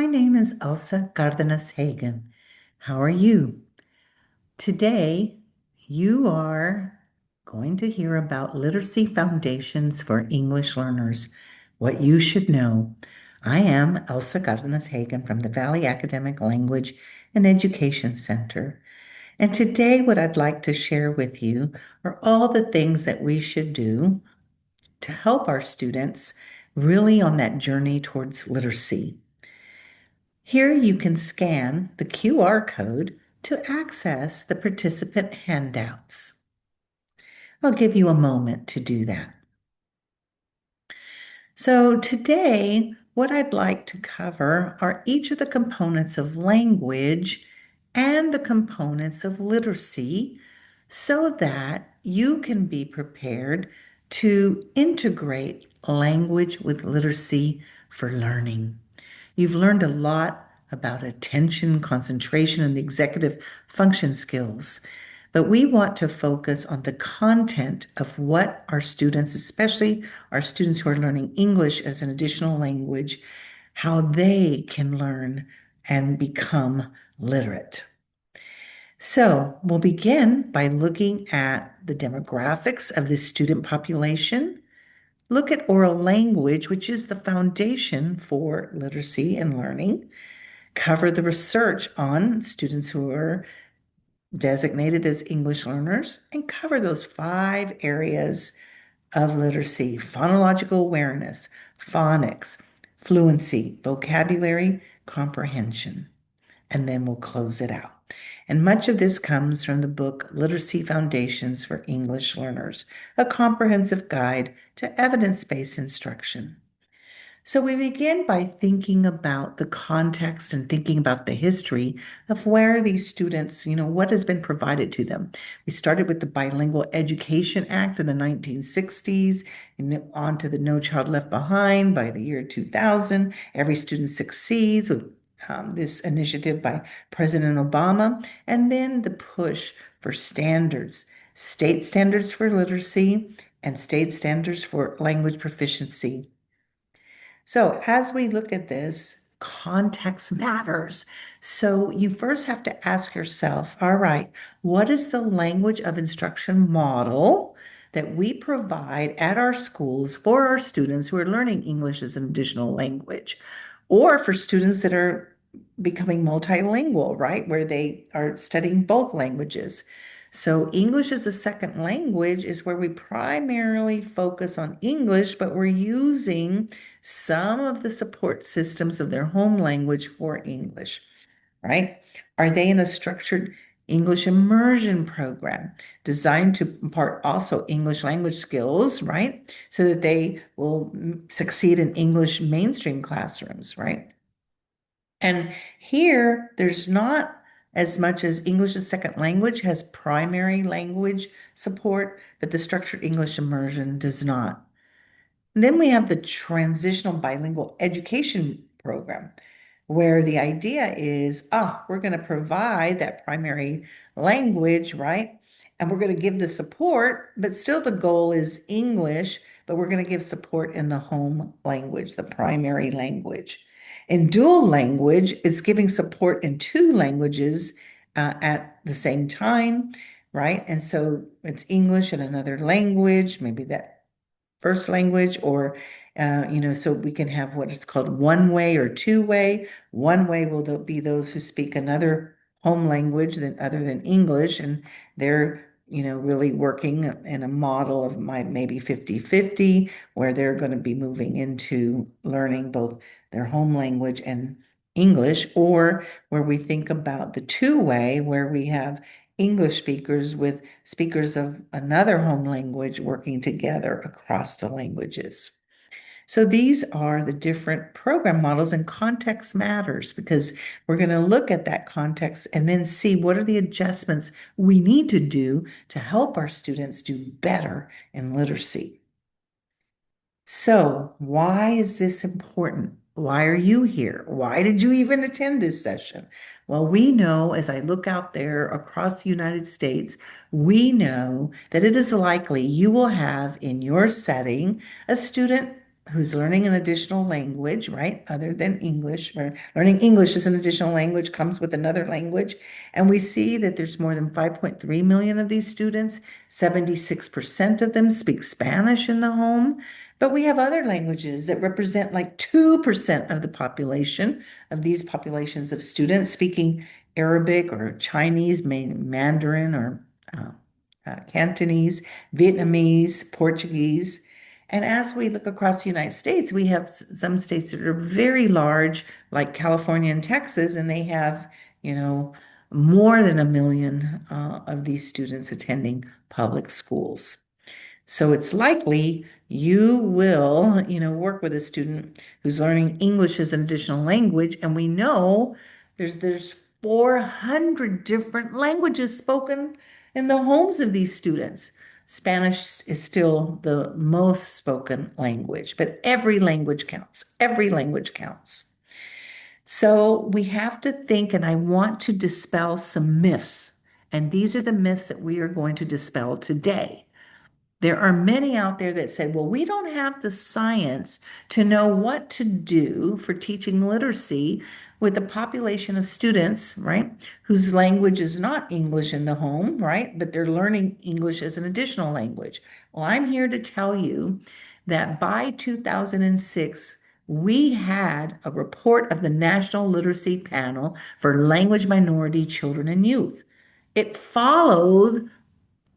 My name is Elsa Cardenas Hagan. How are you? Today, you are going to hear about literacy foundations for English learners, what you should know. I am Elsa Cardenas Hagan from the Valley Academic Language and Education Center. And today, what I'd like to share with you are all the things that we should do to help our students really on that journey towards literacy. Here you can scan the QR code to access the participant handouts. I'll give you a moment to do that. So today, what I'd like to cover are each of the components of language and the components of literacy so that you can be prepared to integrate language with literacy for learning. You've learned a lot about attention, concentration, and the executive function skills, but we want to focus on the content of what our students, especially our students who are learning English as an additional language, how they can learn and become literate. So we'll begin by looking at the demographics of the student population. Look at oral language, which is the foundation for literacy and learning. Cover the research on students who are designated as English learners, and cover those 5 areas of literacy: phonological awareness, phonics, fluency, vocabulary, comprehension. And then we'll close it out. And much of this comes from the book Literacy Foundations for English Learners, a comprehensive guide to evidence-based instruction. So we begin by thinking about the context and thinking about the history of where these students, what has been provided to them. We started with the Bilingual Education Act in the 1960s, and on to the No Child Left Behind by the year 2000. Every Student Succeeds with this initiative by President Obama, and then the push for standards, state standards for literacy and state standards for language proficiency. So as we look at this, context matters. So you first have to ask yourself, all right, what is the language of instruction model that we provide at our schools for our students who are learning English as an additional language, or for students that are becoming multilingual, right, where they are studying both languages? So English as a second language is where we primarily focus on English, but we're using some of the support systems of their home language for English, right? Are they in a structured English immersion program designed to impart also English language skills, right? So that they will succeed in English mainstream classrooms, right? And here, there's not as much as English as second language has primary language support, but the structured English immersion does not. And then we have the transitional bilingual education program, where the idea is, we're going to provide that primary language, right? And we're going to give the support, but still the goal is English, but we're going to give support in the home language, the primary language. In dual language, it's giving support in 2 languages at the same time, right? And so it's English and another language, maybe that first language, or so we can have what is called one-way or two-way. One-way will be those who speak another home language other than English, and they're really working in a model of maybe 50-50, where they're going to be moving into learning both their home language and English, or where we think about the two-way, where we have English speakers with speakers of another home language working together across the languages. So these are the different program models, and context matters because we're going to look at that context and then see what are the adjustments we need to do to help our students do better in literacy. So why is this important? Why are you here? Why did you even attend this session? Well, we know as I look out there across the United States, we know that it is likely you will have in your setting a student who's learning an additional language, right? Other than English, or learning English as an additional language comes with another language. And we see that there's more than 5.3 million of these students. 76% of them speak Spanish in the home. But we have other languages that represent like 2% of the population, of these populations of students speaking Arabic or Chinese, Mandarin or Cantonese, Vietnamese, Portuguese. And as we look across the United States, we have some states that are very large, like California and Texas, and they have, you know, more than 1 million of these students attending public schools. So it's likely you will, work with a student who's learning English as an additional language, and we know there's 400 different languages spoken in the homes of these students. Spanish is still the most spoken language, but every language counts. Every language counts. So we have to think, and I want to dispel some myths. And these are the myths that we are going to dispel today. There are many out there that say, well, we don't have the science to know what to do for teaching literacy with a population of students, right, whose language is not English in the home, right, but they're learning English as an additional language. Well, I'm here to tell you that by 2006, we had a report of the National Literacy Panel for Language Minority Children and Youth. It followed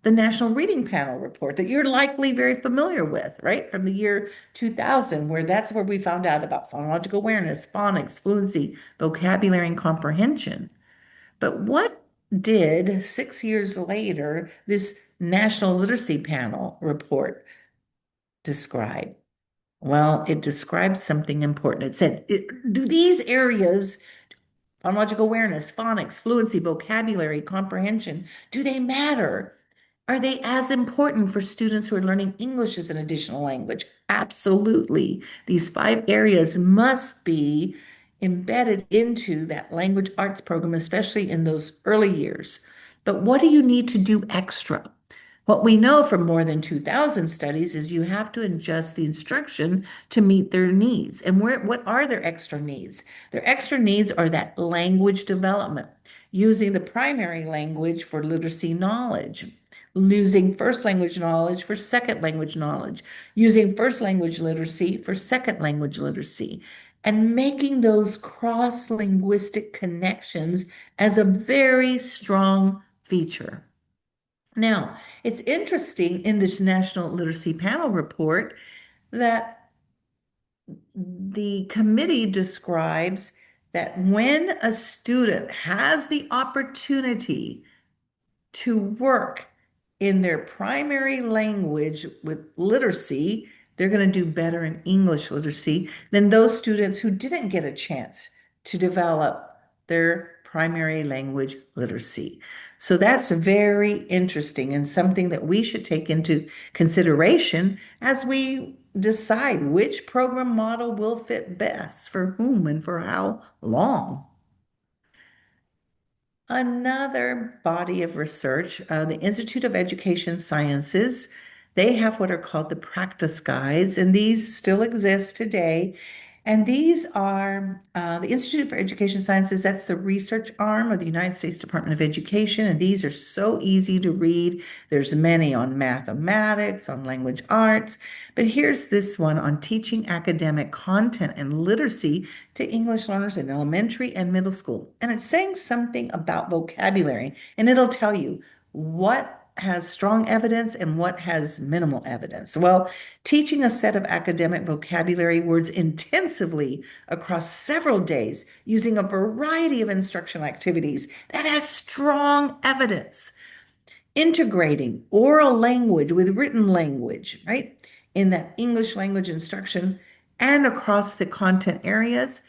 the National Reading Panel report that you're likely very familiar with, right? From the year 2000, where that's where we found out about phonological awareness, phonics, fluency, vocabulary, and comprehension. But what did 6 years later this National Literacy Panel report describe? Well, it described something important. It said, do these areas, phonological awareness, phonics, fluency, vocabulary, comprehension, do they matter? Are they as important for students who are learning English as an additional language? Absolutely. These 5 areas must be embedded into that language arts program, especially in those early years. But what do you need to do extra? What we know from more than 2,000 studies is you have to adjust the instruction to meet their needs. And what are their extra needs? Their extra needs are that language development, using the primary language for literacy knowledge, using first language knowledge for second language knowledge, using first language literacy for second language literacy, and making those cross-linguistic connections as a very strong feature. Now, it's interesting in this National Literacy Panel report that the committee describes that when a student has the opportunity to work in their primary language with literacy, they're going to do better in English literacy than those students who didn't get a chance to develop their primary language literacy. So that's very interesting and something that we should take into consideration as we decide which program model will fit best for whom and for how long. Another body of research, the Institute of Education Sciences, they have what are called the practice guides, and these still exist today. And these are the Institute for Education Sciences, that's the research arm of the United States Department of Education, and these are so easy to read. There's many on mathematics, on language arts, but here's this one on teaching academic content and literacy to English learners in elementary and middle school. And it's saying something about vocabulary, and it'll tell you what has strong evidence and what has minimal evidence. Well, teaching a set of academic vocabulary words intensively across several days using a variety of instructional activities, that has strong evidence. Integrating oral language with written language, right? In that English language instruction and across the content areas,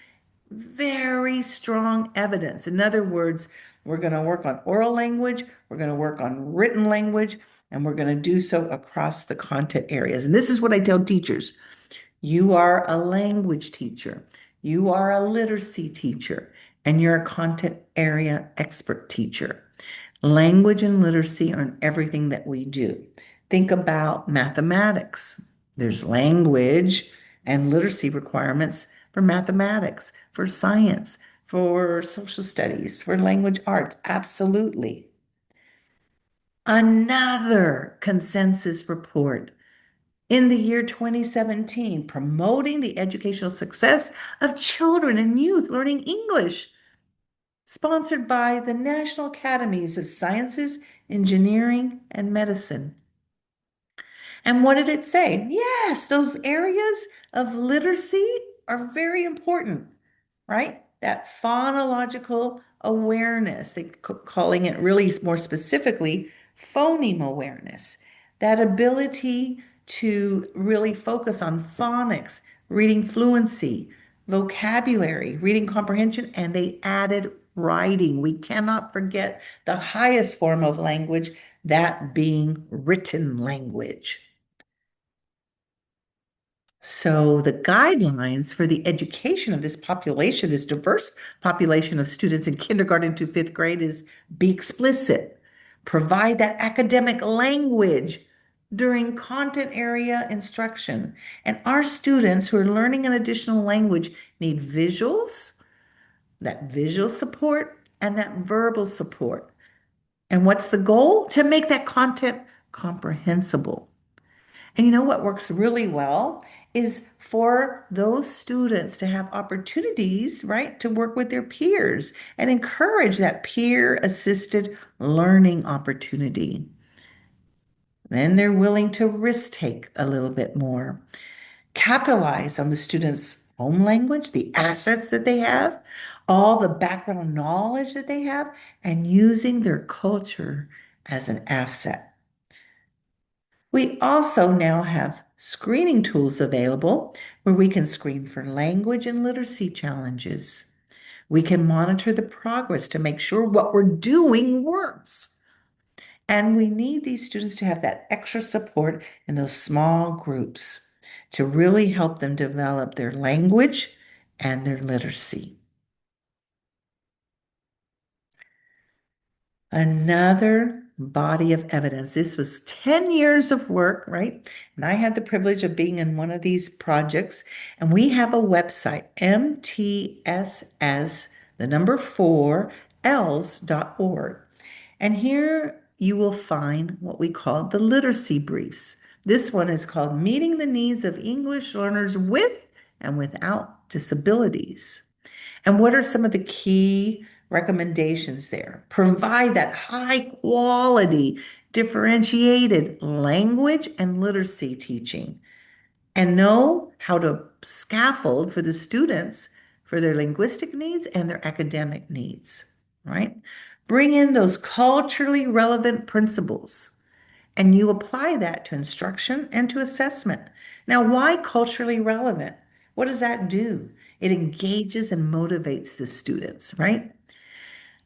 very strong evidence. In other words, we're going to work on oral language, we're going to work on written language, and we're going to do so across the content areas. And this is what I tell teachers. You are a language teacher, you are a literacy teacher, and you're a content area expert teacher. Language and literacy are in everything that we do. Think about mathematics. There's language, and literacy requirements for mathematics, for science, for social studies, for language arts. Absolutely. Another consensus report in the year 2017 promoting the educational success of children and youth learning English, sponsored by the National Academies of Sciences, Engineering, and Medicine. And what did it say? Yes, those areas of literacy are very important, right? That phonological awareness, calling it really more specifically phoneme awareness, that ability to really focus on phonics, reading fluency, vocabulary, reading comprehension, and they added writing. We cannot forget the highest form of language, that being written language. So the guidelines for the education of this population, this diverse population of students in kindergarten to fifth grade, is be explicit, provide that academic language during content area instruction. And our students who are learning an additional language need visuals, that visual support, and that verbal support. And what's the goal? To make that content comprehensible. And you know what works really well is for those students to have opportunities, right, to work with their peers and encourage that peer assisted learning opportunity. Then they're willing to risk take a little bit more, capitalize on the students' home language, the assets that they have, all the background knowledge that they have, and using their culture as an asset. We also now have screening tools available where we can screen for language and literacy challenges. We can monitor the progress to make sure what we're doing works. And we need these students to have that extra support in those small groups to really help them develop their language and their literacy. Another body of evidence. This was 10 years of work, right? And I had the privilege of being in one of these projects. And we have a website, MTSS, the number 4, els.org. And here you will find what we call the literacy briefs. This one is called Meeting the Needs of English Learners with and Without Disabilities. And what are some of the key recommendations there? Provide that high quality, differentiated language and literacy teaching, and know how to scaffold for the students for their linguistic needs and their academic needs, right? Bring in those culturally relevant principles and you apply that to instruction and to assessment. Now, why culturally relevant? What does that do? It engages and motivates the students, right?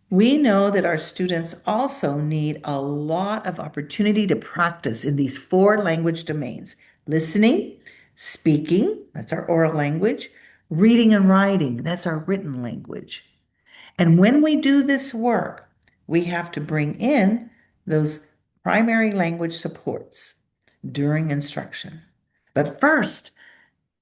We know that our students also need a lot of opportunity to practice in these 4 language domains: listening, speaking, that's our oral language, reading and writing, that's our written language. And when we do this work, we have to bring in those primary language supports during instruction. But first,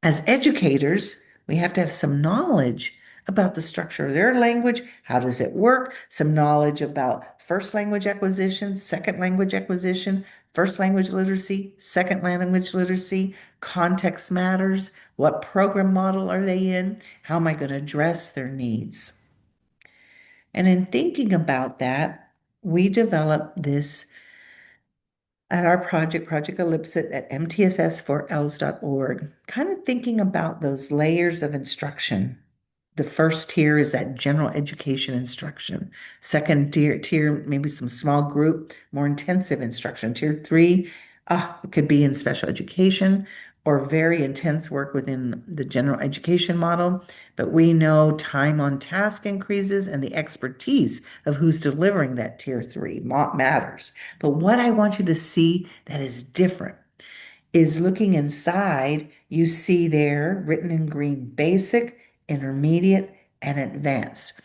as educators, we have to have some knowledge about the structure of their language. How does it work? Some knowledge about first language acquisition, second language acquisition, first language literacy, second language literacy, context matters. What program model are they in? How am I going to address their needs? And in thinking about that, we developed this at our Project Ellipsit at mtss4els.org, kind of thinking about those layers of instruction. The first tier is that general education instruction. Second tier, maybe some small group, more intensive instruction. Tier 3, it could be in special education or very intense work within the general education model. But we know time on task increases and the expertise of who's delivering that tier 3 matters. But what I want you to see that is different is looking inside, you see there written in green, basic, intermediate, and advanced.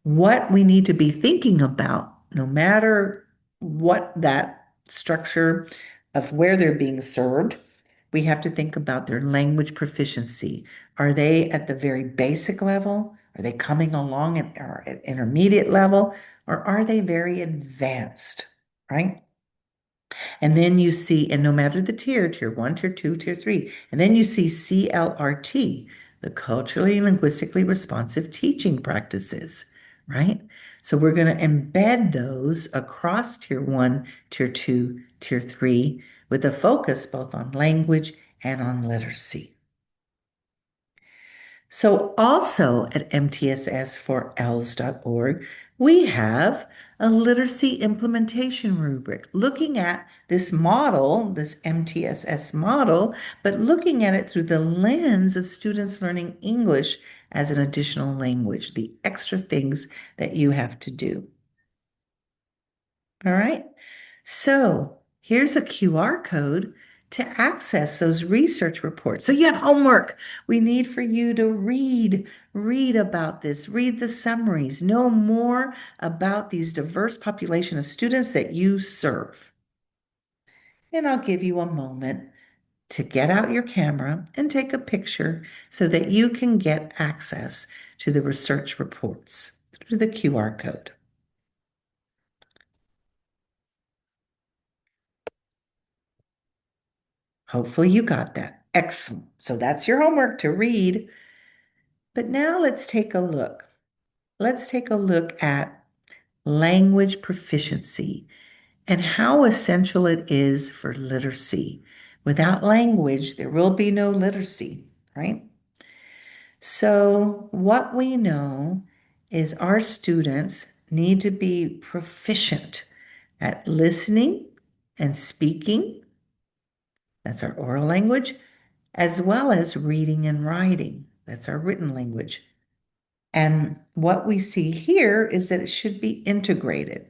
What we need to be thinking about, no matter what that structure of where they're being served, we have to think about their language proficiency. Are they at the very basic level? Are they coming along at intermediate level? Or are they very advanced, right? And then you see, and no matter the tier, tier one, tier two, tier three, and then you see CLRT, the culturally and linguistically responsive teaching practices, right? So we're going to embed those across tier one, tier two, tier three, with a focus both on language and on literacy. So also at mtss4els.org, we have a literacy implementation rubric looking at this model, this MTSS model, but looking at it through the lens of students learning English as an additional language, the extra things that you have to do. All right. So here's a QR code to access those research reports. So you have homework. We need for you to read about this, read the summaries, know more about these diverse population of students that you serve. And I'll give you a moment to get out your camera and take a picture so that you can get access to the research reports through the QR code. Hopefully you got that. Excellent. So that's your homework to read. But now let's take a look. Let's take a look at language proficiency and how essential it is for literacy. Without language, there will be no literacy, right? So what we know is our students need to be proficient at listening and speaking. That's our oral language, as well as reading and writing. That's our written language. And what we see here is that it should be integrated.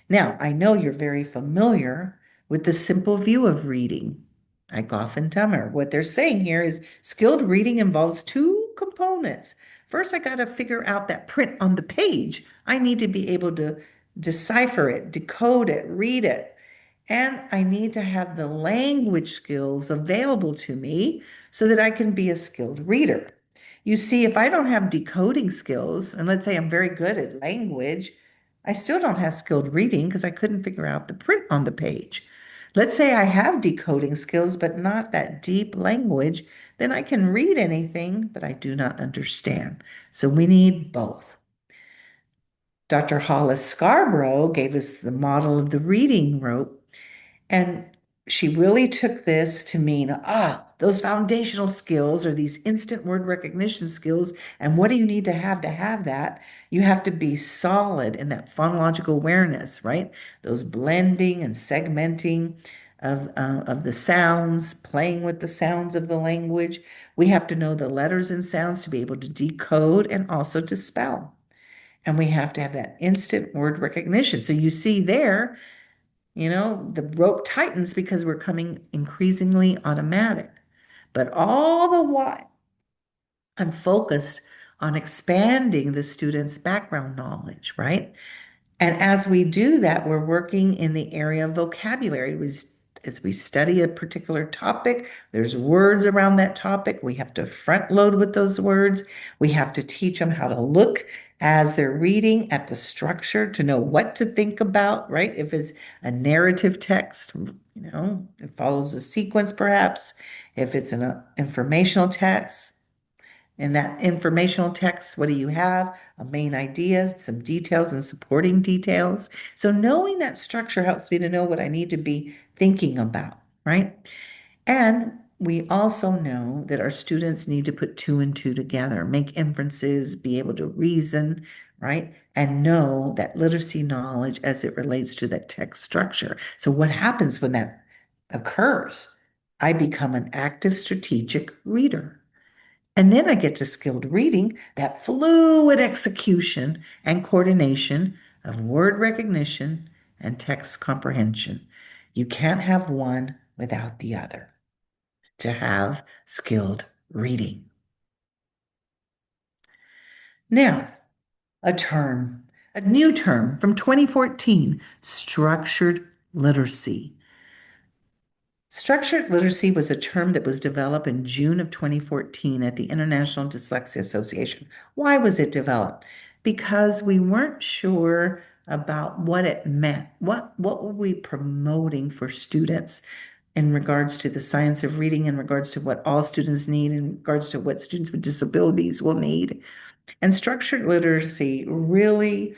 Now, I know you're very familiar with the simple view of reading. I often tell them what they're saying here is skilled reading involves two components. First, I got to figure out that print on the page. I need to be able to decipher it, decode it, read it. And I need to have the language skills available to me so that I can be a skilled reader. You see, if I don't have decoding skills, and let's say I'm very good at language, I still don't have skilled reading because I couldn't figure out the print on the page. Let's say I have decoding skills, but not that deep language, then I can read anything, but I do not understand. So we need both. Dr. Hollis Scarborough gave us the model of the reading rope, and she really took this to mean, those foundational skills are these instant word recognition skills. And what do you need to have that? You have to be solid in that phonological awareness, right? Those blending and segmenting of the sounds, playing with the sounds of the language. We have to know the letters and sounds to be able to decode and also to spell. And we have to have that instant word recognition. So you see there, the rope tightens because we're coming increasingly automatic. But all the while, I'm focused on expanding the student's background knowledge, right? And as we do that, we're working in the area of vocabulary. As we study a particular topic, there's words around that topic. We have to front load with those words. We have to teach them how to look as they're reading at the structure to know what to think about, right? If it's a narrative text, it follows a sequence perhaps. If it's an informational text, in that informational text, what do you have? A main idea, some details and supporting details. So knowing that structure helps me to know what I need to be thinking about, right? And we also know that our students need to put two and two together, make inferences, be able to reason, right? And know that literacy knowledge as it relates to that text structure. So what happens when that occurs? I become an active strategic reader. And then I get to skilled reading, that fluid execution and coordination of word recognition and text comprehension. You can't have one without the other to have skilled reading. Now, a new term from 2014, structured literacy. Structured literacy was a term that was developed in June of 2014 at the International Dyslexia Association. Why was it developed? Because we weren't sure about what it meant. What were we promoting for students in regards to the science of reading, in regards to what all students need, in regards to what students with disabilities will need? And structured literacy really,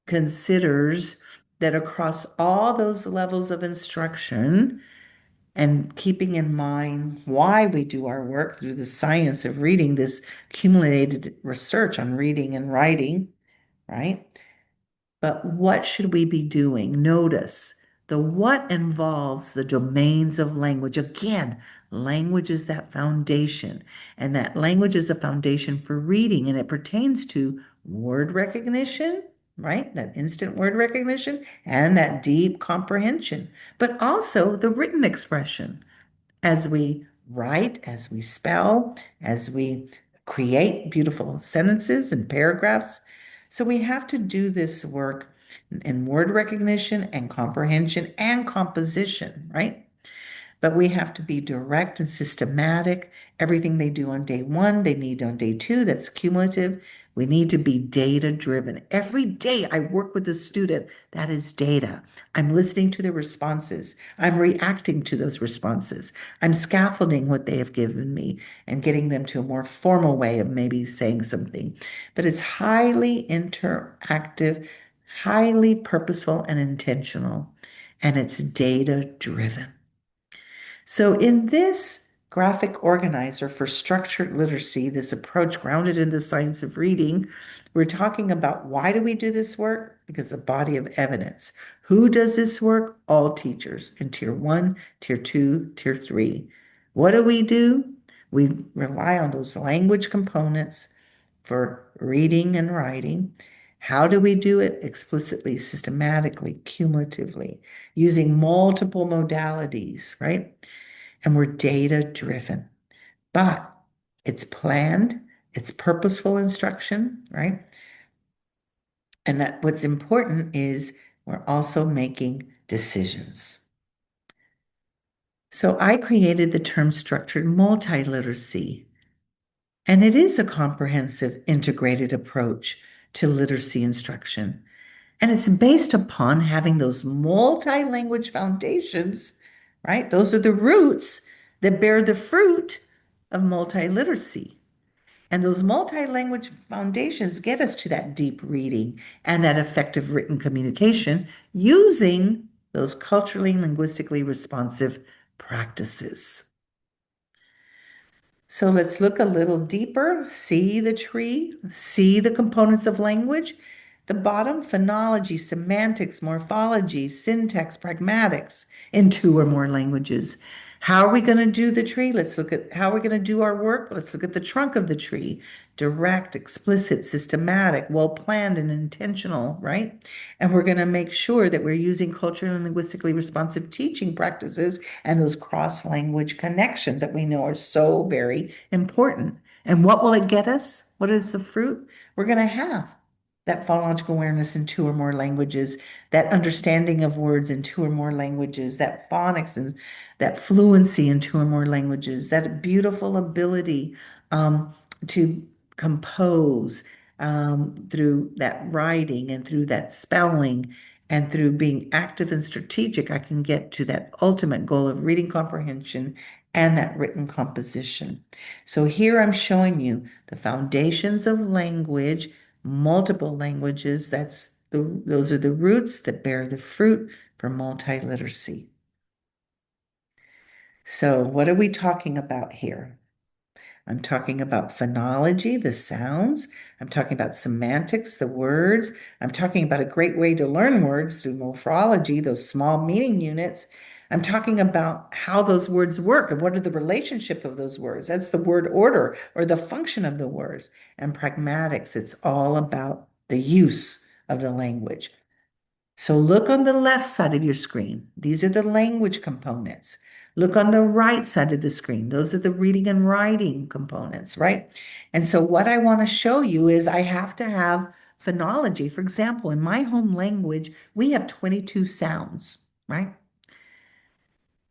considers that across all those levels of instruction, and keeping in mind why we do our work through the science of reading, this accumulated research on reading and writing, right? But what should we be doing? Notice the what involves the domains of language. Again, language is that foundation, and that language is a foundation for reading, and it pertains to word recognition, right? That instant word recognition and that deep comprehension, but also the written expression as we write, as we spell, as we create beautiful sentences and paragraphs. So we have to do this work in word recognition and comprehension and composition, right? But we have to be direct and systematic. Everything they do on day one, they need on day two. That's cumulative. We need to be data driven. Every day I work with a student, that is data. I'm listening to their responses. I'm reacting to those responses. I'm scaffolding what they have given me and getting them to a more formal way of maybe saying something. But it's highly interactive, highly purposeful and intentional, and it's data driven. So in this graphic organizer for structured literacy, this approach grounded in the science of reading, we're talking about why do we do this work? Because the body of evidence. Who does this work? All teachers in tier one, tier two, tier three. What do? We rely on those language components for reading and writing. How do we do it? Explicitly, systematically, cumulatively, using multiple modalities, right? And we're data driven, but it's planned, it's purposeful instruction, right? And that what's important is we're also making decisions. So I created the term structured multiliteracy, and it is a comprehensive integrated approach to literacy instruction. And it's based upon having those multi-language foundations, right? Those are the roots that bear the fruit of multiliteracy. And those multi-language foundations get us to that deep reading and that effective written communication using those culturally and linguistically responsive practices. So let's look a little deeper, see the tree, see the components of language. The bottom, phonology, semantics, morphology, syntax, pragmatics in two or more languages. How are we going to do the tree? Let's look at how we're going to do our work. Let's look at the trunk of the tree. Direct, explicit, systematic, well-planned, and intentional, right? And we're going to make sure that we're using culturally and linguistically responsive teaching practices and those cross-language connections that we know are so very important. And what will it get us? What is the fruit? We're going to have that phonological awareness in two or more languages, that understanding of words in two or more languages, that phonics and that fluency in two or more languages, that beautiful ability to compose through that writing and through that spelling and through being active and strategic, I can get to that ultimate goal of reading comprehension and that written composition. So here I'm showing you the foundations of language, multiple languages. Those are the roots that bear the fruit for multiliteracy. So what are we talking about here? I'm talking about phonology, the sounds. I'm talking about semantics, the words. I'm talking about a great way to learn words through morphology, those small meaning units. I'm talking about how those words work and what are the relationship of those words. That's the word order or the function of the words. And pragmatics, it's all about the use of the language. So look on the left side of your screen. These are the language components. Look on the right side of the screen. Those are the reading and writing components, right? And so what I want to show you is I have to have phonology. For example, in my home language, we have 22 sounds, right?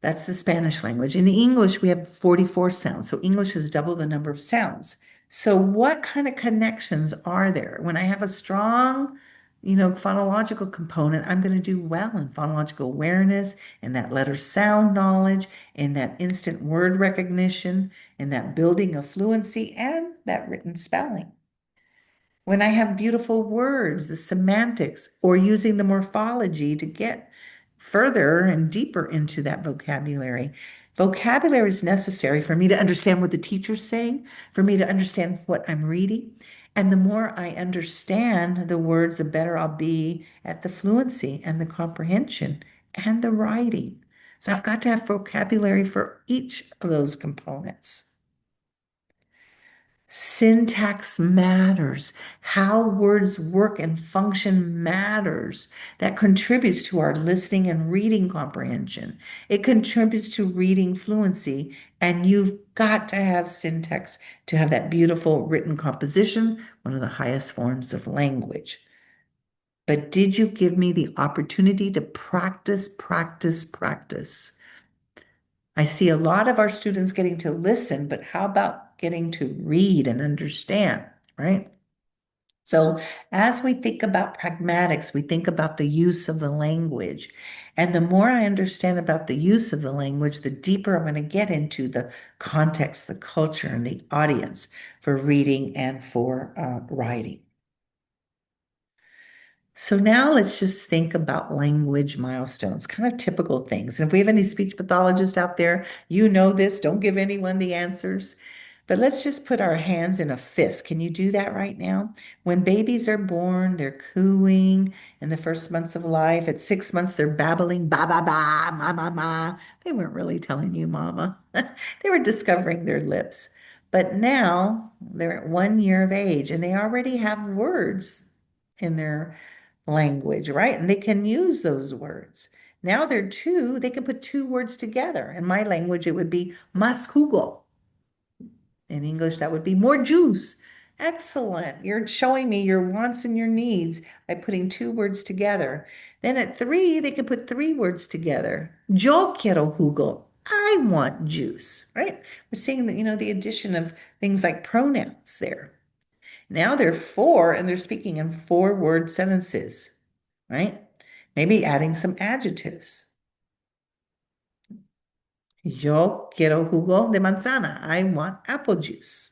That's the Spanish language. In English, we have 44 sounds. So English is double the number of sounds. So what kind of connections are there? When I have a strong, phonological component, I'm going to do well in phonological awareness, in that letter sound knowledge, in that instant word recognition, in that building of fluency, and that written spelling. When I have beautiful words, the semantics, or using the morphology to get further and deeper into that vocabulary. Vocabulary is necessary for me to understand what the teacher's saying, for me to understand what I'm reading. And the more I understand the words, the better I'll be at the fluency and the comprehension and the writing. So I've got to have vocabulary for each of those components. Syntax matters. How words work and function matters. That contributes to our listening and reading comprehension. It contributes to reading fluency. And you've got to have syntax to have that beautiful written composition, one of the highest forms of language. But did you give me the opportunity to practice, practice, practice? I see a lot of our students getting to listen, but how about getting to read and understand, right? So as we think about pragmatics, we think about the use of the language. And the more I understand about the use of the language, the deeper I'm going to get into the context, the culture, and the audience for reading and for writing. So now let's just think about language milestones, kind of typical things. And if we have any speech pathologists out there, you know this, don't give anyone the answers. But let's just put our hands in a fist. Can you do that right now? When babies are born, they're cooing in the first months of life. At 6 months, they're babbling, ba, ba, ba, ma, ma, ma. They weren't really telling you, mama. They were discovering their lips. But now they're at 1 year of age and they already have words in their language, right? And they can use those words. Now they're two, they can put two words together. In my language, it would be más jugo. In English, that would be more juice. Excellent. You're showing me your wants and your needs by putting two words together. Then at 3, they can put 3 words together. Yo quiero jugo. I want juice, right? We're seeing that, the addition of things like pronouns there. Now they're 4 and they're speaking in 4-word sentences, right? Maybe adding some adjectives. Yo quiero jugo de manzana. I want apple juice.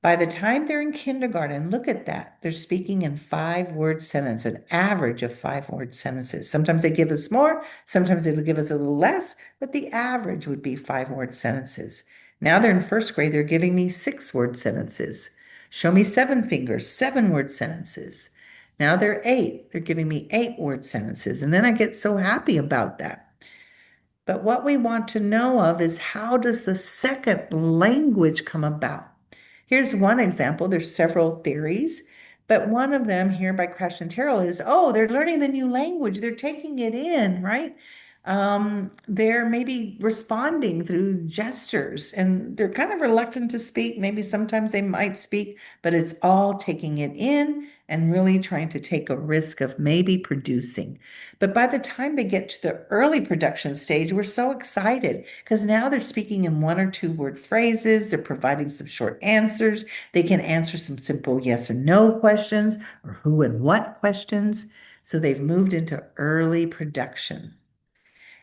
By the time they're in kindergarten, look at that. They're speaking in 5-word sentences, an average of 5-word sentences. Sometimes they give us more, sometimes they'll give us a little less, but the average would be 5-word sentences. Now they're in first grade, they're giving me 6-word sentences. Show me 7 fingers, 7-word sentences. Now they're 8, they're giving me 8-word sentences. And then I get so happy about that. But what we want to know of is, how does the second language come about? Here's one example. There's several theories, but one of them here by Crash and Terrell is, oh, they're learning the new language. They're taking it in, right? They're maybe responding through gestures and they're kind of reluctant to speak. Maybe sometimes they might speak, but it's all taking it in and really trying to take a risk of maybe producing. But by the time they get to the early production stage, we're so excited because now they're speaking in 1 or 2-word phrases. They're providing some short answers. They can answer some simple yes and no questions or who and what questions. So they've moved into early production.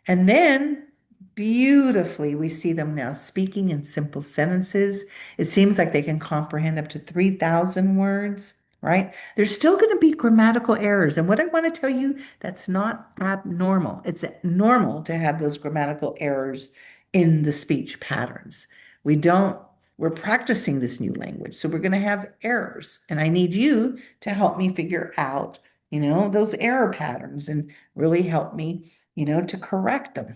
And then beautifully, we see them now speaking in simple sentences. It seems like they can comprehend up to 3,000 words, right? There's still going to be grammatical errors. And what I want to tell you, that's not abnormal. It's normal to have those grammatical errors in the speech patterns. We're practicing this new language, so we're going to have errors. And I need you to help me figure out, those error patterns and really help me to correct them.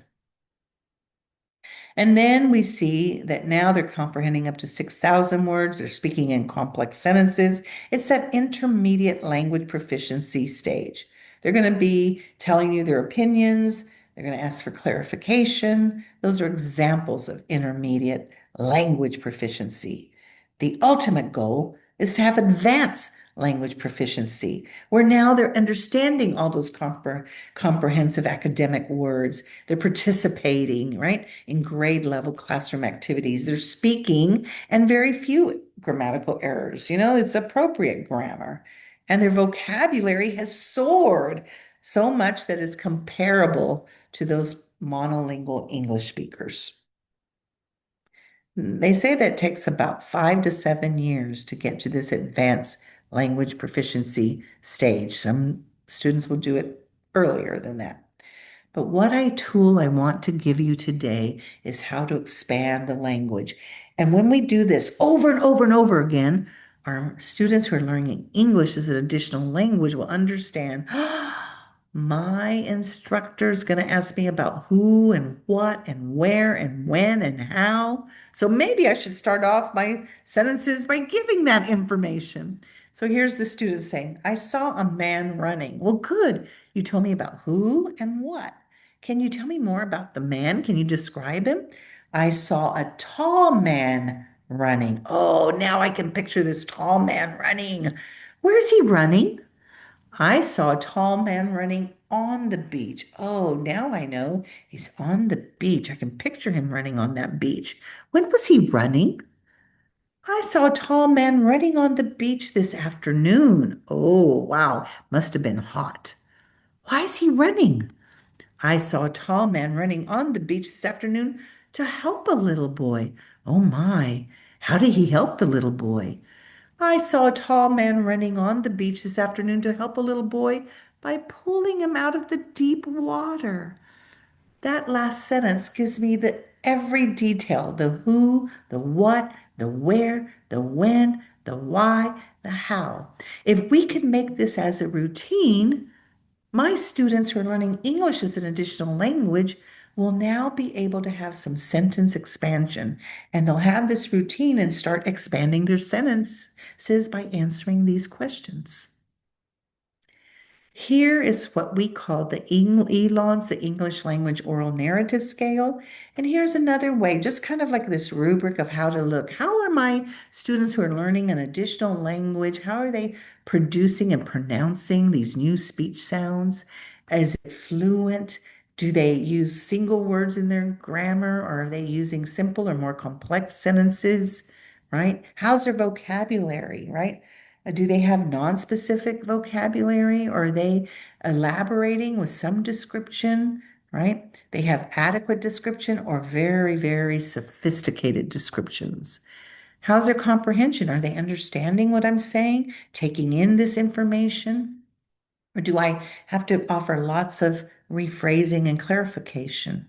And then we see that now they're comprehending up to 6,000 words. They're speaking in complex sentences. It's that intermediate language proficiency stage. They're going to be telling you their opinions. They're going to ask for clarification. Those are examples of intermediate language proficiency. The ultimate goal is to have advanced language proficiency, where now they're understanding all those comprehensive academic words. They're participating, right, in grade level classroom activities. They're speaking and very few grammatical errors. It's appropriate grammar. And their vocabulary has soared so much that it's comparable to those monolingual English speakers. They say that it takes about 5 to 7 years to get to this advanced language proficiency stage. Some students will do it earlier than that. But tool I want to give you today is how to expand the language. And when we do this over and over and over again, our students who are learning English as an additional language will understand, my instructor is going to ask me about who and what and where and when and how. So maybe I should start off my sentences by giving that information. So here's the student saying, I saw a man running. Well, good. You told me about who and what. Can you tell me more about the man? Can you describe him? I saw a tall man running. Oh, now I can picture this tall man running. Where's he running? I saw a tall man running on the beach. Oh, now I know. He's on the beach. I can picture him running on that beach. When was he running? I saw a tall man running on the beach this afternoon. Oh, wow. Must have been hot. Why is he running? I saw a tall man running on the beach this afternoon to help a little boy. Oh my, how did he help the little boy? I saw a tall man running on the beach this afternoon to help a little boy by pulling him out of the deep water. That last sentence gives me the every detail, the who, the what, the where, the when, the why, the how. If we could make this as a routine, my students who are learning English as an additional language will now be able to have some sentence expansion, and they'll have this routine and start expanding their sentences by answering these questions. Here is what we call the ELONS, the English Language Oral Narrative Scale. And here's another way, just kind of like this rubric of how to look. How are my students who are learning an additional language, how are they producing and pronouncing these new speech sounds? Is it fluent? Do they use single words in their grammar, or are they using simple or more complex sentences, right? How's their vocabulary, right? Do they have non-specific vocabulary, or are they elaborating with some description, right? They have adequate description or very, very sophisticated descriptions. How's their comprehension? Are they understanding what I'm saying, taking in this information? Or do I have to offer lots of rephrasing and clarification?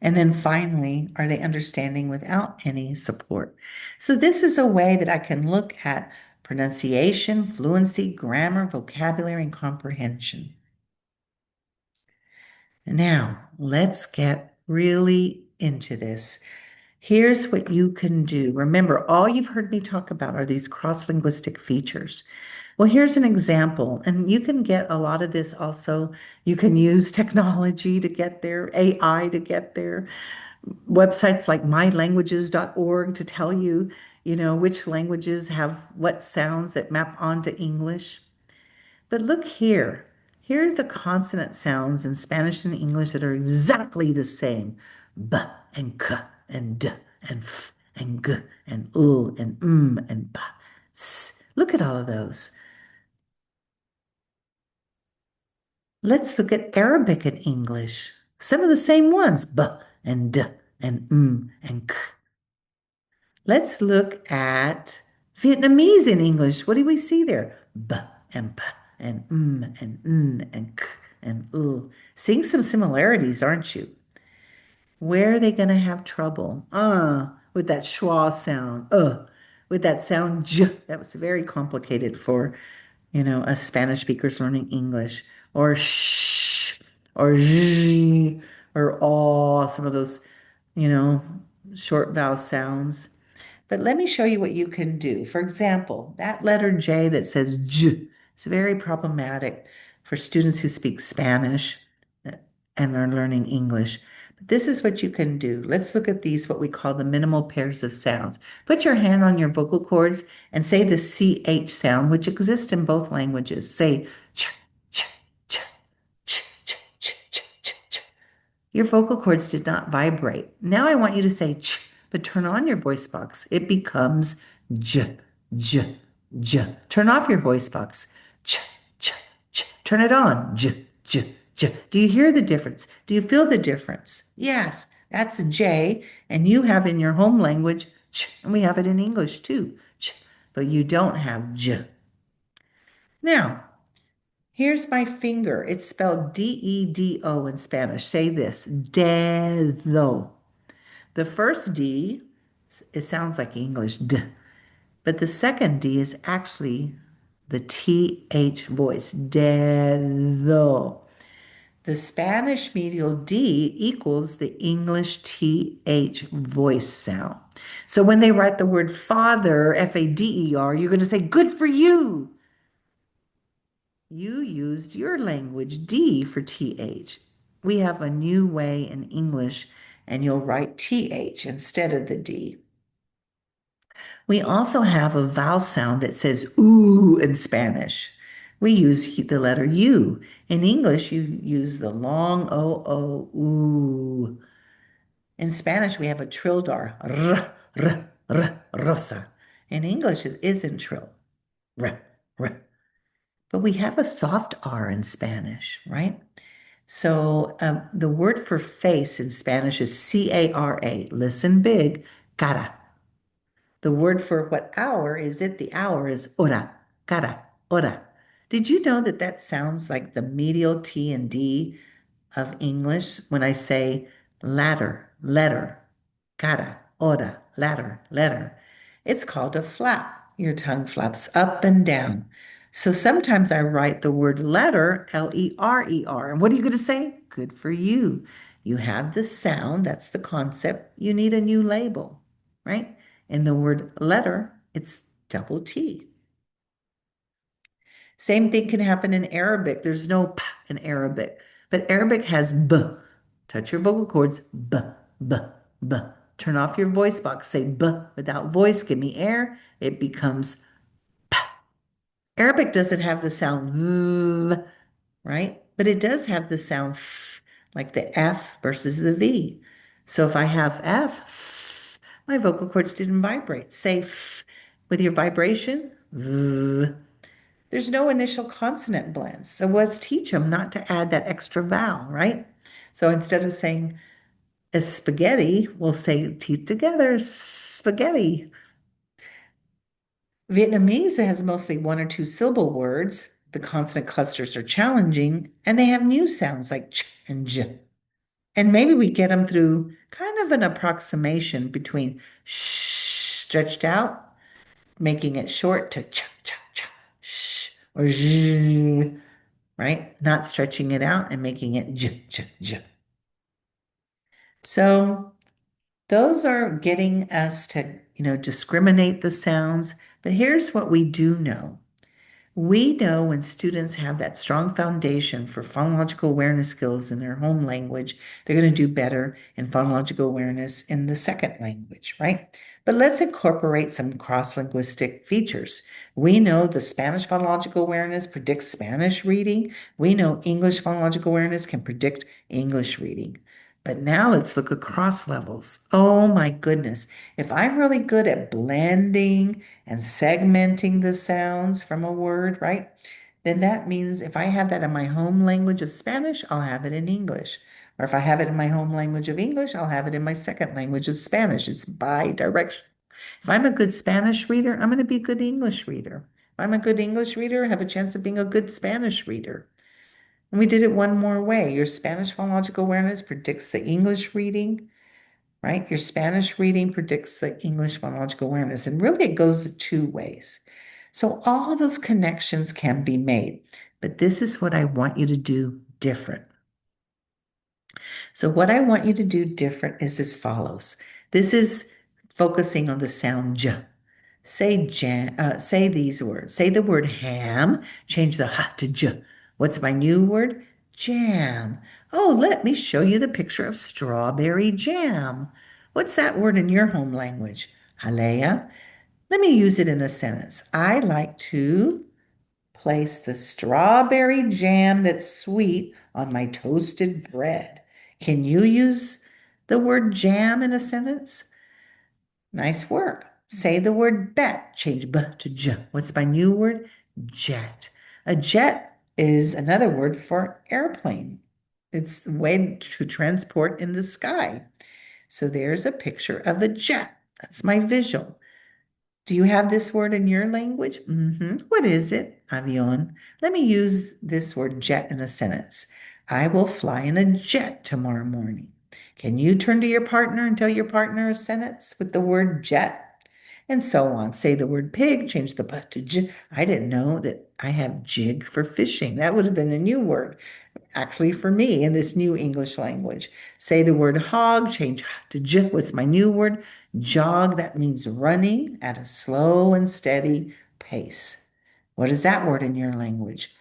And then finally, are they understanding without any support? So this is a way that I can look at pronunciation, fluency, grammar, vocabulary, and comprehension. Now, let's get really into this. Here's what you can do. Remember, all you've heard me talk about are these cross-linguistic features. Well, here's an example, and you can get a lot of this also. You can use technology to get there, AI to get there, websites like mylanguages.org to tell you, which languages have what sounds that map onto English. But look here. Here are the consonant sounds in Spanish and English that are exactly the same. B and k and d and f and g and and and b. S. Look at all of those. Let's look at Arabic and English. Some of the same ones. B and d and and k. Let's look at Vietnamese in English. What do we see there? B and p and and n and k and u. Seeing some similarities, aren't you? Where are they going to have trouble? With that schwa sound. With that sound j. That was very complicated for, us Spanish speakers learning English. Or sh, or zh, or aw, some of those, you know, short vowel sounds. But let me show you what you can do. For example, that letter J that says J is very problematic for students who speak Spanish and are learning English. This is what you can do. Let's look at these, what we call the minimal pairs of sounds. Put your hand on your vocal cords and say the CH sound, which exists in both languages. Say ch, ch, ch, ch, ch, ch, ch, ch, ch. Your vocal cords did not vibrate. Now I want you to say ch, but turn on your voice box. It becomes j, j, j. Turn off your voice box. Ch, ch, ch. Turn it on. J, j, j. Do you hear the difference? Do you feel the difference? Yes, that's a J, and you have in your home language ch, and we have it in English too, ch, but you don't have j. Now, here's my finger. It's spelled D-E-D-O in Spanish. Say this, dedo. The first D, it sounds like English, d, but the second D is actually the TH voice, dedo. The Spanish medial D equals the English TH voice sound. So when they write the word father, F-A-D-E-R, you're going to say, good for you. You used your language D for TH. We have a new way in English, and you'll write TH instead of the D. We also have a vowel sound that says ooh in Spanish. We use the letter U. In English, you use the long O-O, ooh. In Spanish, we have a trilled R, r, r, r, rosa. In English, it isn't trill, r, r. But we have a soft R in Spanish, right? So the word for face in Spanish is C-A-R-A. Listen big, cara. The word for what hour is it? The hour is hora, cara, hora. Did you know that that sounds like the medial T and D of English when I say ladder, letter, cara, hora, ladder, letter? It's called a flap. Your tongue flaps up and down. So sometimes I write the word letter, L-E-R-E-R. And what are you going to say? Good for you. You have the sound, that's the concept. You need a new label, right? In the word letter, it's double T. Same thing can happen in Arabic. There's no p in Arabic, but Arabic has b. Touch your vocal cords, b, b, b. Turn off your voice box, say b without voice, give me air. It becomes p. Arabic doesn't have the sound v, right? But it does have the sound f, like the F versus the V. So if I have F, f, my vocal cords didn't vibrate. Say f with your vibration, v. There's no initial consonant blends. So let's teach them not to add that extra vowel, right? So instead of saying spaghetti, we'll say teeth together, spaghetti. Vietnamese has mostly one or two syllable words. The consonant clusters are challenging, and they have new sounds like ch and j. And maybe we get them through kind of an approximation between sh stretched out, making it short to ch, ch, ch, sh, or j, right? Not stretching it out and making it j, j, j. So those are getting us to, discriminate the sounds. But here's what we do know. We know when students have that strong foundation for phonological awareness skills in their home language, they're going to do better in phonological awareness in the second language, right? But let's incorporate some cross-linguistic features. We know the Spanish phonological awareness predicts Spanish reading. We know English phonological awareness can predict English reading. But now let's look across levels. Oh my goodness. If I'm really good at blending and segmenting the sounds from a word, right? Then that means if I have that in my home language of Spanish, I'll have it in English. Or if I have it in my home language of English, I'll have it in my second language of Spanish. It's bi-directional. If I'm a good Spanish reader, I'm going to be a good English reader. If I'm a good English reader, I have a chance of being a good Spanish reader. And we did it one more way. Your Spanish phonological awareness predicts the English reading, right? Your Spanish reading predicts the English phonological awareness. And really, it goes two ways. So all those connections can be made. But this is what I want you to do different. So what I want you to do different is as follows. This is focusing on the sound j. Say these words. Say the word ham, change the h to j. What's my new word? Jam. Oh, let me show you the picture of strawberry jam. What's that word in your home language? Halea. Let me use it in a sentence. I like to place the strawberry jam that's sweet on my toasted bread. Can you use the word jam in a sentence? Nice work. Say the word bet. Change b to j. What's my new word? Jet. A jet is another word for airplane. It's a way to transport in the sky. So there's a picture of a jet. That's my visual. Do you have this word in your language? What is it? Avión. Let me use this word jet in a sentence. I will fly in a jet tomorrow morning. Can you turn to your partner and tell your partner a sentence with the word jet? And so on. Say the word pig, change the but to j. I didn't know that I have jig for fishing. That would have been a new word actually for me in this new English language. Say the word hog, change to j. What's my new word? Jog. That means running at a slow and steady pace. What is that word in your language?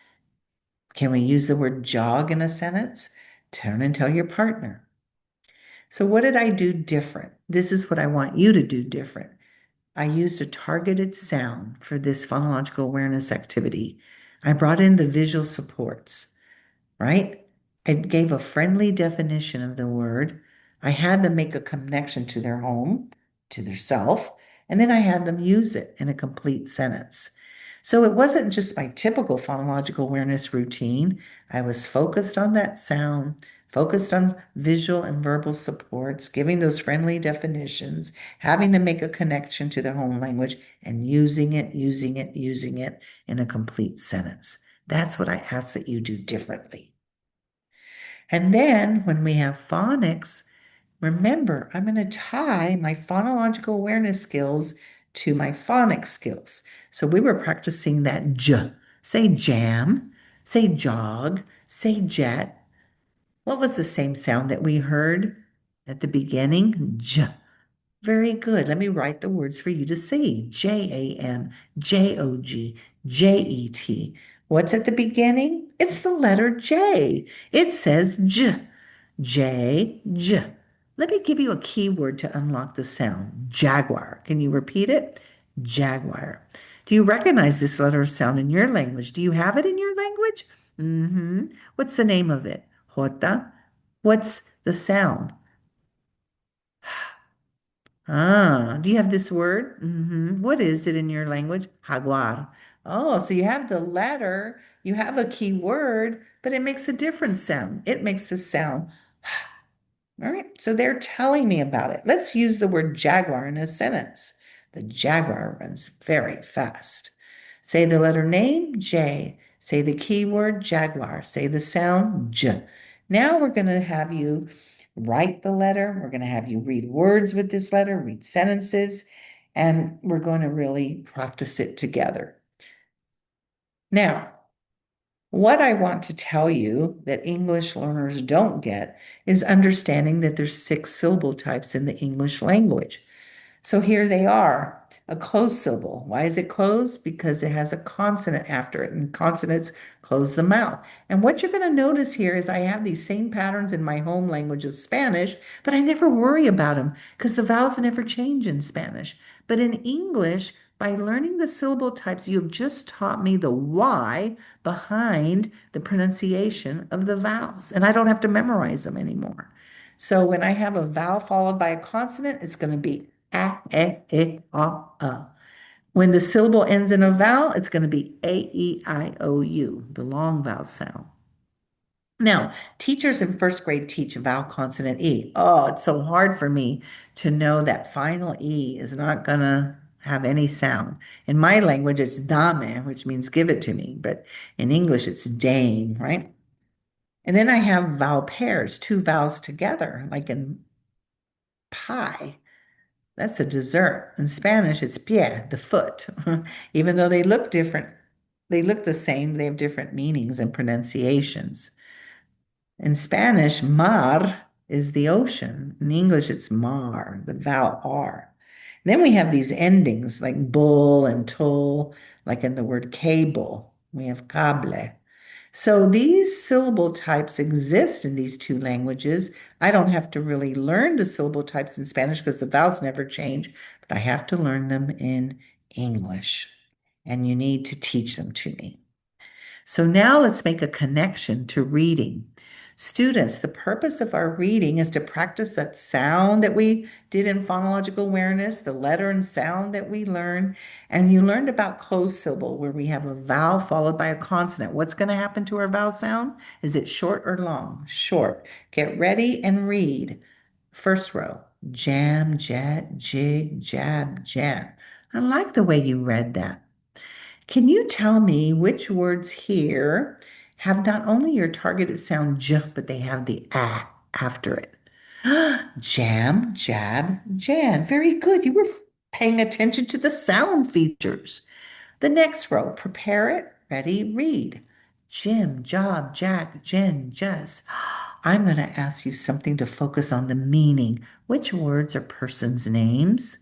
Can we use the word jog in a sentence? Turn and tell your partner. So what did I do different? This is what I want you to do different. I used a targeted sound for this phonological awareness activity. I brought in the visual supports, right? I gave a friendly definition of the word. I had them make a connection to their home, to their self, and then I had them use it in a complete sentence. So it wasn't just my typical phonological awareness routine. I was focused on that sound, focused on visual and verbal supports, giving those friendly definitions, having them make a connection to their home language, and using it in a complete sentence. That's what I ask that you do differently. And then when we have phonics, remember, I'm going to tie my phonological awareness skills to my phonics skills. So we were practicing that j. Say jam, say jog, say jet. What was the same sound that we heard at the beginning? J. Very good. Let me write the words for you to see. Jam, Jog, Jet. What's at the beginning? It's the letter J. It says J. J. Let me give you a keyword to unlock the sound. Jaguar. Can you repeat it? Jaguar. Do you recognize this letter sound in your language? Do you have it in your language? What's the name of it? Jota. What's the sound? Ah, do you have this word? What is it in your language? Jaguar. Oh, so you have the letter, you have a key word, but it makes a different sound. It makes the sound. All right, so they're telling me about it. Let's use the word jaguar in a sentence. The jaguar runs very fast. Say the letter name, J. Say the keyword, jaguar. Say the sound, J. Now we're going to have you write the letter. We're going to have you read words with this letter, read sentences, and we're going to really practice it together. Now, what I want to tell you that English learners don't get is understanding that there's 6 syllable types in the English language. So here they are, a closed syllable. Why is it closed? Because it has a consonant after it, and consonants close the mouth. And what you're going to notice here is I have these same patterns in my home language of Spanish, but I never worry about them because the vowels never change in Spanish. But in English, by learning the syllable types, you've just taught me the why behind the pronunciation of the vowels, and I don't have to memorize them anymore. So when I have a vowel followed by a consonant, it's going to be a, e, a. When the syllable ends in a vowel, it's going to be a, e, I, o, u, the long vowel sound. Now, teachers in first grade teach vowel consonant E. Oh, it's so hard for me to know that final E is not going to have any sound. In my language, it's dame, which means give it to me, but in English, it's dame, right? And then I have vowel pairs, 2 vowels together, like in pie. That's a dessert. In Spanish, it's pie, the foot. Even though they look different, they look the same, they have different meanings and pronunciations. In Spanish, mar is the ocean. In English, it's mar, the vowel R. Then we have these endings like bull and tull, like in the word cable. We have cable. So these syllable types exist in these two languages. I don't have to really learn the syllable types in Spanish because the vowels never change, but I have to learn them in English. And you need to teach them to me. So now let's make a connection to reading. Students, the purpose of our reading is to practice that sound that we did in phonological awareness, the letter and sound that we learned. And you learned about closed syllable, where we have a vowel followed by a consonant. What's going to happen to our vowel sound? Is it short or long? Short. Get ready and read. First row, jam, jet, jig, jab, jam. I like the way you read that. Can you tell me which words here have not only your targeted sound j, but they have the ah after it? Jam, jab, jan. Very good. You were paying attention to the sound features. The next row, prepare it, ready, read. Jim, job, jack, jen, jess. I'm going to ask you something to focus on the meaning. Which words are persons' names?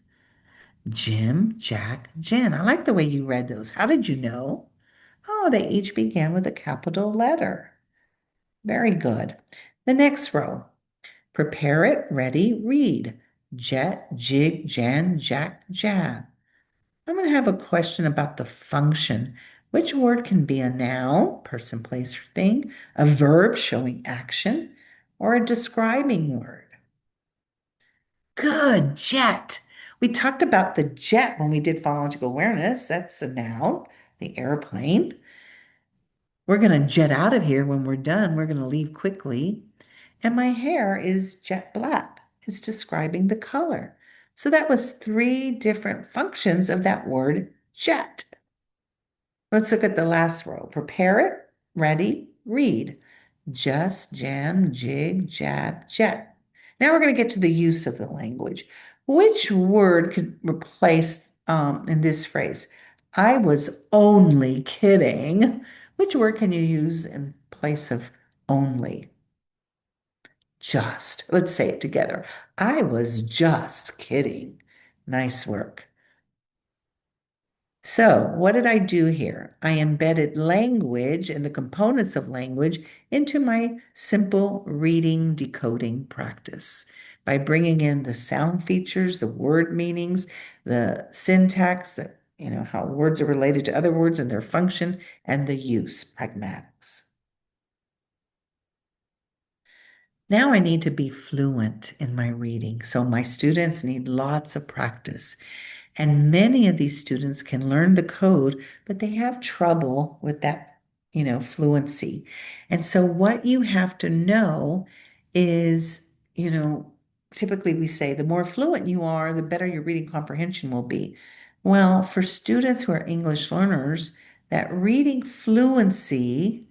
Jim, Jack, Jen. I like the way you read those. How did you know? Oh, they each began with a capital letter. Very good. The next row. Prepare it, ready, read. Jet, jig, jan, jack, jab. I'm going to have a question about the function. Which word can be a noun, person, place, or thing, a verb showing action, or a describing word? Good, jet. We talked about the jet when we did phonological awareness. That's a noun, the airplane. We're going to jet out of here when we're done. We're going to leave quickly. And my hair is jet black. It's describing the color. So that was three different functions of that word jet. Let's look at the last row. Prepare it, ready, read. Just, jam, jig, jab, jet. Now we're going to get to the use of the language. Which word could replace in this phrase? I was only kidding. Which word can you use in place of only? Just. Let's say it together. I was just kidding. Nice work. So, what did I do here? I embedded language and the components of language into my simple reading decoding practice by bringing in the sound features, the word meanings, the syntax, how words are related to other words and their function, and the use, pragmatics. Now I need to be fluent in my reading. So my students need lots of practice. And many of these students can learn the code, but they have trouble with that, fluency. And so what you have to know is, typically we say the more fluent you are, the better your reading comprehension will be. Well, for students who are English learners, that reading fluency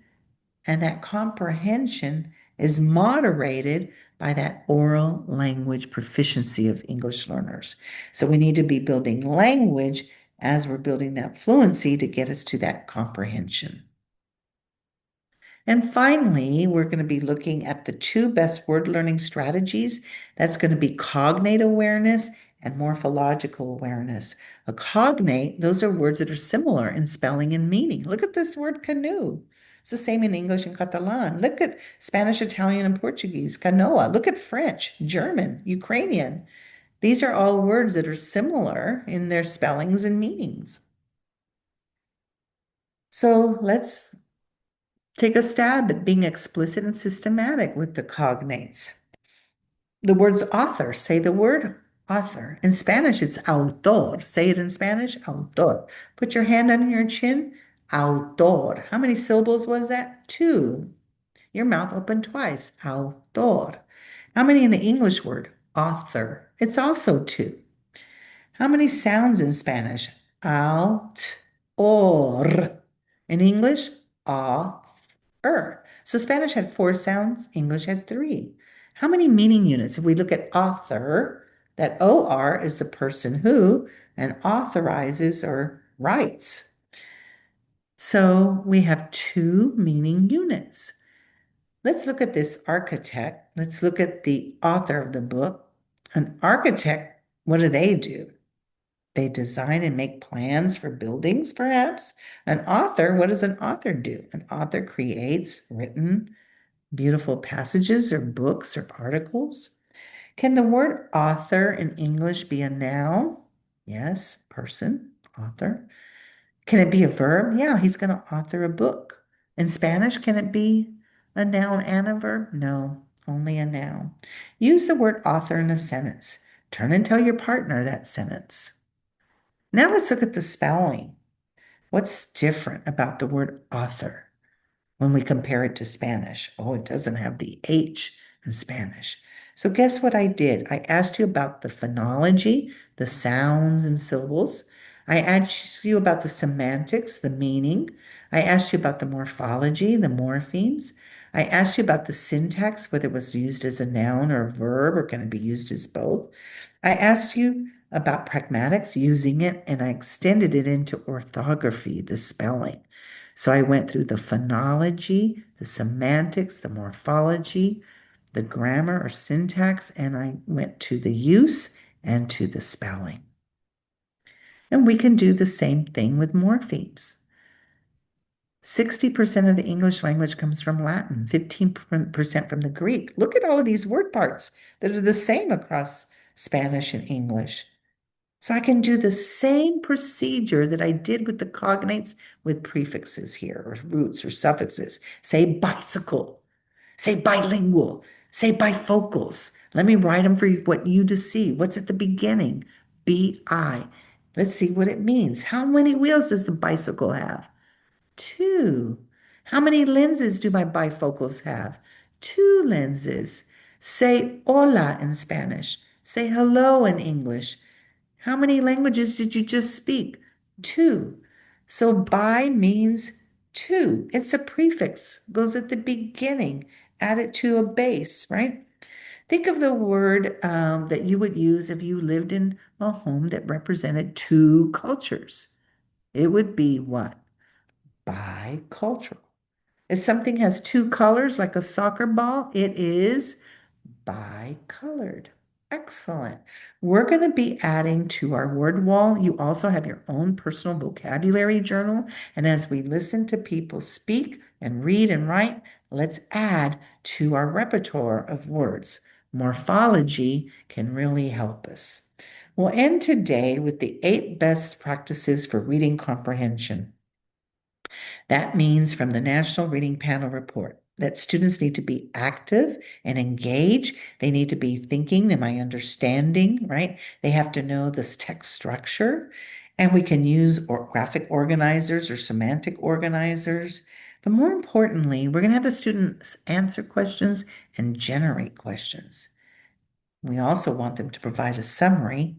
and that comprehension is moderated by that oral language proficiency of English learners. So we need to be building language as we're building that fluency to get us to that comprehension. And finally, we're going to be looking at the two best word learning strategies. That's going to be cognate awareness and morphological awareness. A cognate, those are words that are similar in spelling and meaning. Look at this word canoe. It's the same in English and Catalan. Look at Spanish, Italian, and Portuguese, canoa. Look at French, German, Ukrainian. These are all words that are similar in their spellings and meanings. So let's take a stab at being explicit and systematic with the cognates. The word's author. Say the word author. In Spanish, it's autor. Say it in Spanish, autor. Put your hand under your chin, autor. How many syllables was that? Two. Your mouth open twice, autor. How many in the English word? Author. It's also two. How many sounds in Spanish? Out, or. In English, author. So Spanish had four sounds, English had three. How many meaning units? If we look at author, that OR is the person who, and authorizes or writes. So we have two meaning units. Let's look at this architect. Let's look at the author of the book. An architect, what do they do? They design and make plans for buildings, perhaps. An author, what does an author do? An author creates written, beautiful passages or books or articles. Can the word author in English be a noun? Yes, person, author. Can it be a verb? Yeah, he's going to author a book. In Spanish, can it be a noun and a verb? No, only a noun. Use the word author in a sentence. Turn and tell your partner that sentence. Now let's look at the spelling. What's different about the word author when we compare it to Spanish? Oh, it doesn't have the H in Spanish. So guess what I did? I asked you about the phonology, the sounds and syllables. I asked you about the semantics, the meaning. I asked you about the morphology, the morphemes. I asked you about the syntax, whether it was used as a noun or a verb, or can it be used as both. I asked you about pragmatics, using it, and I extended it into orthography, the spelling. So I went through the phonology, the semantics, the morphology, the grammar or syntax, and I went to the use and to the spelling. And we can do the same thing with morphemes. 60% of the English language comes from Latin, 15% from the Greek. Look at all of these word parts that are the same across Spanish and English. So I can do the same procedure that I did with the cognates with prefixes here, or roots or suffixes. Say bicycle, say bilingual, say bifocals. Let me write them for what you to see. What's at the beginning? BI. Let's see what it means. How many wheels does the bicycle have? Two. How many lenses do my bifocals have? Two lenses. Say hola in Spanish. Say hello in English. How many languages did you just speak? Two. So bi means two. It's a prefix, goes at the beginning, add it to a base, right? Think of the word that you would use if you lived in a home that represented two cultures. It would be what? Bicultural. If something has two colors, like a soccer ball, it is bicolored. Excellent. We're going to be adding to our word wall. You also have your own personal vocabulary journal. And as we listen to people speak and read and write, let's add to our repertoire of words. Morphology can really help us. We'll end today with the 8 best practices for reading comprehension. That means from the National Reading Panel report that students need to be active and engage. They need to be thinking, am I understanding, right? They have to know this text structure. And we can use graphic organizers or semantic organizers. But more importantly, we're going to have the students answer questions and generate questions. We also want them to provide a summary,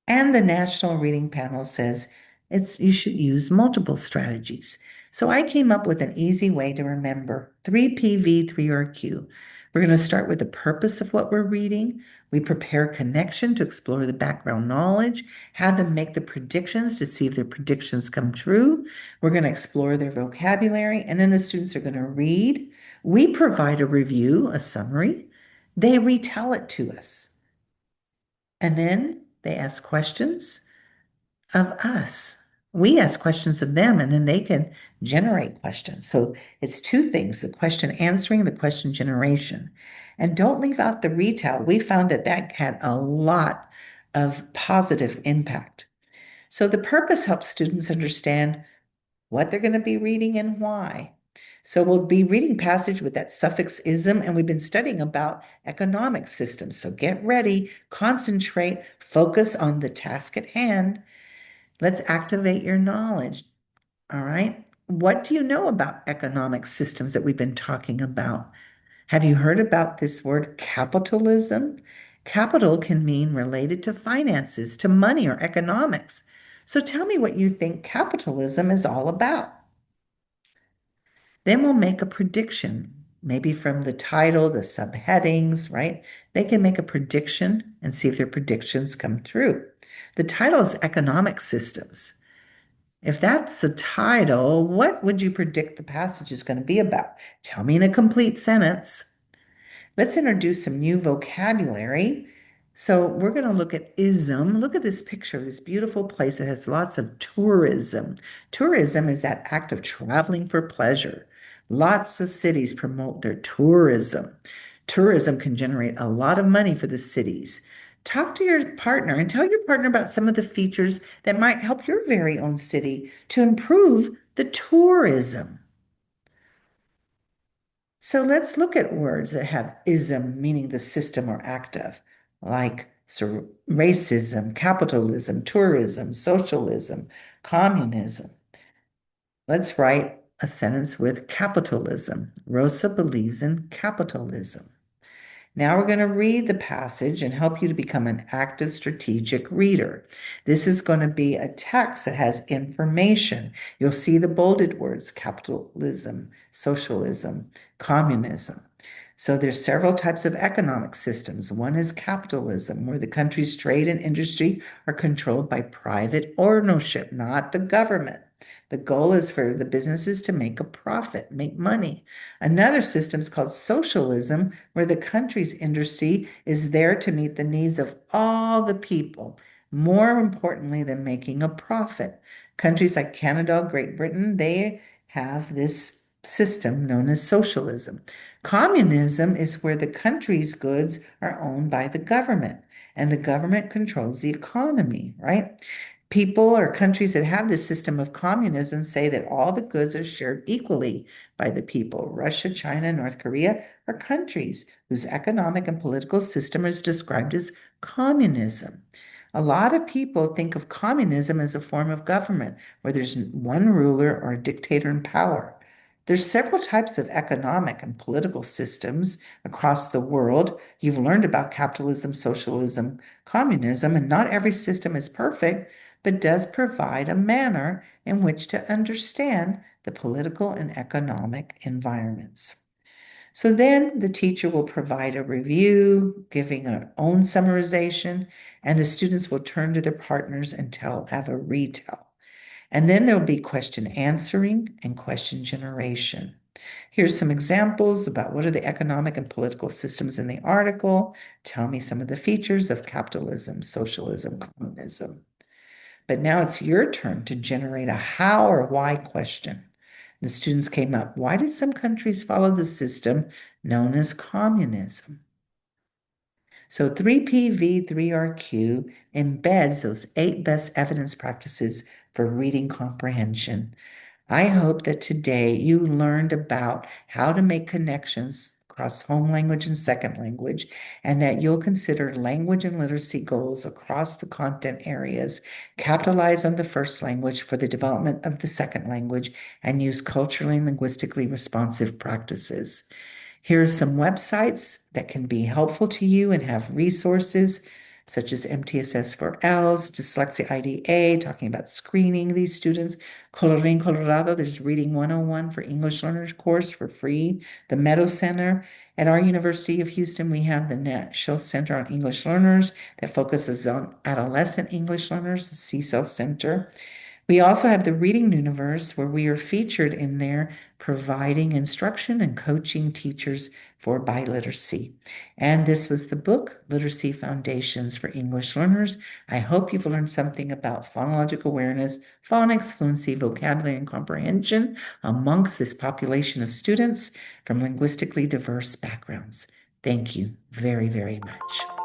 and the National Reading Panel says you should use multiple strategies. So I came up with an easy way to remember 3PV, 3RQ. We're going to start with the purpose of what we're reading. We prepare connection to explore the background knowledge, have them make the predictions to see if their predictions come true. We're going to explore their vocabulary, and then the students are going to read. We provide a review, a summary. They retell it to us. And then they ask questions of us. We ask questions of them, and then they can generate questions. So it's two things, the question answering, the question generation. And don't leave out the retell. We found that that had a lot of positive impact. So the purpose helps students understand what they're going to be reading and why. So we'll be reading passage with that suffix ism, and we've been studying about economic systems. So get ready, concentrate, focus on the task at hand. Let's activate your knowledge. All right. What do you know about economic systems that we've been talking about? Have you heard about this word capitalism? Capital can mean related to finances, to money or economics. So tell me what you think capitalism is all about. Then we'll make a prediction, maybe from the title, the subheadings, right? They can make a prediction and see if their predictions come true. The title is Economic Systems. If that's the title, what would you predict the passage is going to be about? Tell me in a complete sentence. Let's introduce some new vocabulary. So we're going to look at ism. Look at this picture of this beautiful place that has lots of tourism. Tourism is that act of traveling for pleasure. Lots of cities promote their tourism. Tourism can generate a lot of money for the cities. Talk to your partner and tell your partner about some of the features that might help your very own city to improve the tourism. So let's look at words that have ism, meaning the system or act of, like racism, capitalism, tourism, socialism, communism. Let's write a sentence with capitalism. Rosa believes in capitalism. Now we're going to read the passage and help you to become an active strategic reader. This is going to be a text that has information. You'll see the bolded words, capitalism, socialism, communism. So there's several types of economic systems. One is capitalism, where the country's trade and industry are controlled by private ownership, not the government. The goal is for the businesses to make a profit, make money. Another system is called socialism, where the country's industry is there to meet the needs of all the people, more importantly than making a profit. Countries like Canada, Great Britain, they have this system known as socialism. Communism is where the country's goods are owned by the government, and the government controls the economy, right? People or countries that have this system of communism say that all the goods are shared equally by the people. Russia, China, North Korea are countries whose economic and political system is described as communism. A lot of people think of communism as a form of government where there's one ruler or a dictator in power. There's several types of economic and political systems across the world. You've learned about capitalism, socialism, communism, and not every system is perfect, but does provide a manner in which to understand the political and economic environments. So then the teacher will provide a review, giving our own summarization, and the students will turn to their partners and have a retell. And then there'll be question answering and question generation. Here's some examples about what are the economic and political systems in the article. Tell me some of the features of capitalism, socialism, communism. But now it's your turn to generate a how or why question. The students came up, why did some countries follow the system known as communism? So 3PV, 3RQ embeds those 8 best evidence practices for reading comprehension. I hope that today you learned about how to make connections across home language and second language, and that you'll consider language and literacy goals across the content areas, capitalize on the first language for the development of the second language, and use culturally and linguistically responsive practices. Here are some websites that can be helpful to you and have resources such as MTSS for ELS, Dyslexia IDA, talking about screening these students. Colorín Colorado, there's Reading 101 for English Learners course for free. The Meadow Center. At our University of Houston, we have the National Center on English Learners that focuses on adolescent English learners, the CCL Center. We also have the Reading Universe, where we are featured in there providing instruction and coaching teachers for biliteracy. And this was the book, Literacy Foundations for English Learners. I hope you've learned something about phonologic awareness, phonics, fluency, vocabulary, and comprehension amongst this population of students from linguistically diverse backgrounds. Thank you very, very much.